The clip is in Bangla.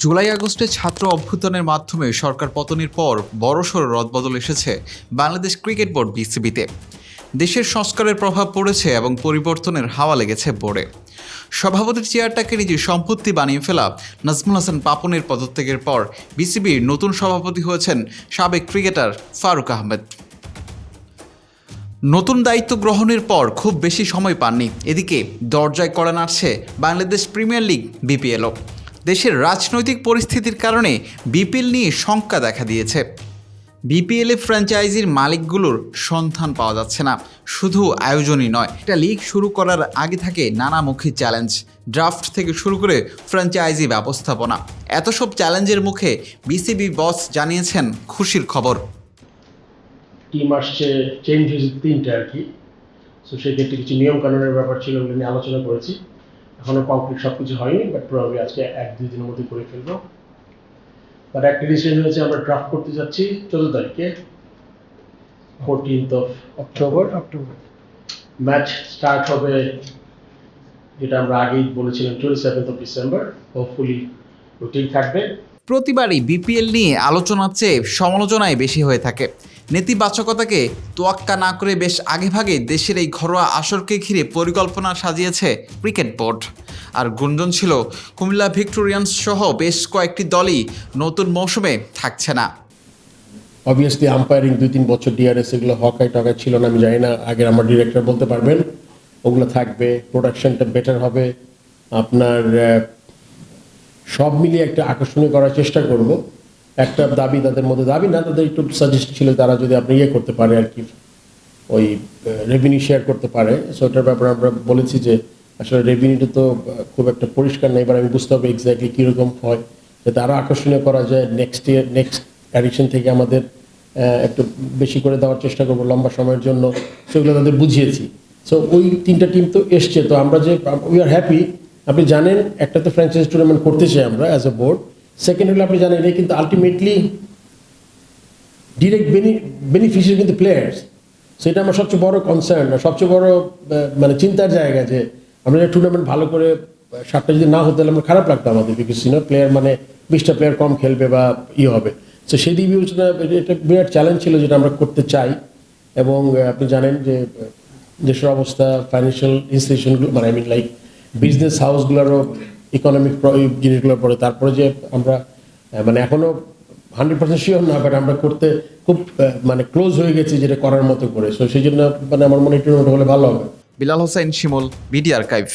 জুলাই আগস্টে ছাত্র অভ্যুত্থানের মাধ্যমে সরকার পতনের পর বড়সড় রদবদল এসেছে বাংলাদেশ ক্রিকেট বোর্ড বিসিবিতে। দেশের সংস্কারের প্রভাব পড়েছে এবং পরিবর্তনের হাওয়া লেগেছে বোর্ডে। সভাপতির চেয়ারটাকে নিজের সম্পত্তি বানিয়ে ফেলা নাজমুল হাসান পাপনের পদত্যাগের পর বিসিবির নতুন সভাপতি হয়েছেন সাবেক ক্রিকেটার ফারুক আহমেদ। নতুন দায়িত্ব গ্রহণের পর খুব বেশি সময় পাননি। এদিকে দরজায় কড়া নাড়ছে বাংলাদেশ প্রিমিয়ার লিগ বিপিএলও। দেশের রাজনৈতিক পরিস্থিতির কারণে বিপিএল নিয়ে শঙ্কা দেখা দিয়েছে। বিপিএলে ফ্র্যাঞ্চাইজির মালিকগুলোর সন্ধান পাওয়া যাচ্ছে না। শুধু আয়োজনই নয়, একটা লিগ শুরু করার আগে থাকে নানামুখী চ্যালেঞ্জ, ড্রাফট থেকে শুরু করে ফ্র্যাঞ্চাইজি ব্যবস্থাপনা। এত সব চ্যালেঞ্জের মুখে বিসিবি বস জানিয়েছেন খুশির খবর। টিম আসছে, চেঞ্জ হয়েছে তিনটে আর কি। সো সেক্ষেত্রে কিছু নিয়ম কানুনের ব্যাপার ছিল, ওগুলো নিয়ে আলোচনা করেছি। এখনো কমপ্লিট সব কিছু হয়নি, বাট প্রবাবলি আজকে 1-2 দিনের মধ্যে করে ফেলবো। বাট একটা ডিসিশন হয়েছে, আমরা ড্রাফট করতে যাচ্ছি 14 তারিখে, 14th of October. Match start হবে, যেটা আমরা আগেই বলেছিলাম, 27th of December. Hopefully routine থাকবে। প্রতিবারই বিপিএল নিয়ে আলোচনার চেয়ে সমালোচনায় বেশি হয়ে থাকে। নেতিবাচকতাকে তোয়াক্কা না করে বেশ আগেভাগে দেশের এই ঘরোয়া আসরকে ঘিরে পরিকল্পনা সাজিয়েছে ক্রিকেট বোর্ড। আর গুঞ্জন ছিল কুমিল্লা ভিক্টোরিয়ান্স সহ বেশ কয়েকটি দলই নতুন মৌসুমে থাকছে না। অবভিয়াসলি আম্পায়ারিং 2-3 বছর ডিআরএস এগুলো হকাই টকাই ছিল না, আমি জানি না, আগের আমার ডিরেক্টর বলতে পারবেন। ওগুলো থাকবে, প্রোডাকশনটা বেটার হবে, আপনার সব মিলিয়ে একটা আকর্ষণীয় করার চেষ্টা করব। একটা দাবি তাদের মধ্যে, দাবি না, তাদের একটু সাজেস্ট ছিল, তারা যদি আপনি করতে পারে আর কি, ওই রেভিনিউ শেয়ার করতে পারে। সো ওটার ব্যাপারে আমরা বলেছি যে আসলে রেভিনিউটা তো খুব একটা পরিষ্কার নেই, এবার আমি বুঝতে হবে এক্স্যাক্টলি কীরকম হয়, যাতে আরও আকর্ষণীয় করা যায়। নেক্সট অ্যাডিকশন থেকে আমাদের একটু বেশি করে দেওয়ার চেষ্টা করবো লম্বা সময়ের জন্য, সেগুলো তাদের বুঝিয়েছি। সো ওই 3টা টিম তো এসছে, তো আমরা যে উই আর হ্যাপি। আপনি জানেন, একটা তো ফ্র্যাঞ্চাইজ টুর্নামেন্ট করতে চাই আমরা অ্যাজ এ বোর্ড। সেকেন্ড হলে আপনি জানেন, কিন্তু আলটিমেটলি ডিরেক্ট বেনিফিশিয়ারি কিন্তু প্লেয়ার্স। সেটা আমার সবচেয়ে বড় কনসার্ন, সবচেয়ে বড় মানে চিন্তার জায়গা, যে আমরা টুর্নামেন্ট ভালো করে 7টা যদি না হতে, তাহলে আমরা খারাপ লাগতো আমাদের, বিকজ প্লেয়ার মানে 20টা প্লেয়ার কম খেলবে বা হবে। তো সেই দিক বিবেচনা এটা বিরাট চ্যালেঞ্জ ছিল, যেটা আমরা করতে চাই। এবং আপনি জানেন যে দেশের অবস্থা, ফাইন্যান্সিয়াল ইনস্টিটিউশনগুলো, মানে লাইক বিজনেস হাউসগুলোরও ইকোনমিক জিনিসগুলোর পরে, তারপরে যে আমরা মানে এখনও 100% শিওর না, বাট আমরা করতে খুব মানে ক্লোজ হয়ে গেছি যেটা করার মতো করে। সো সেই জন্য মানে আমার মনে হয় টুর্নামেন্ট হলে ভালো হবে। বিলাল হোসেন শিমুল, বিডি আর্কাইভ।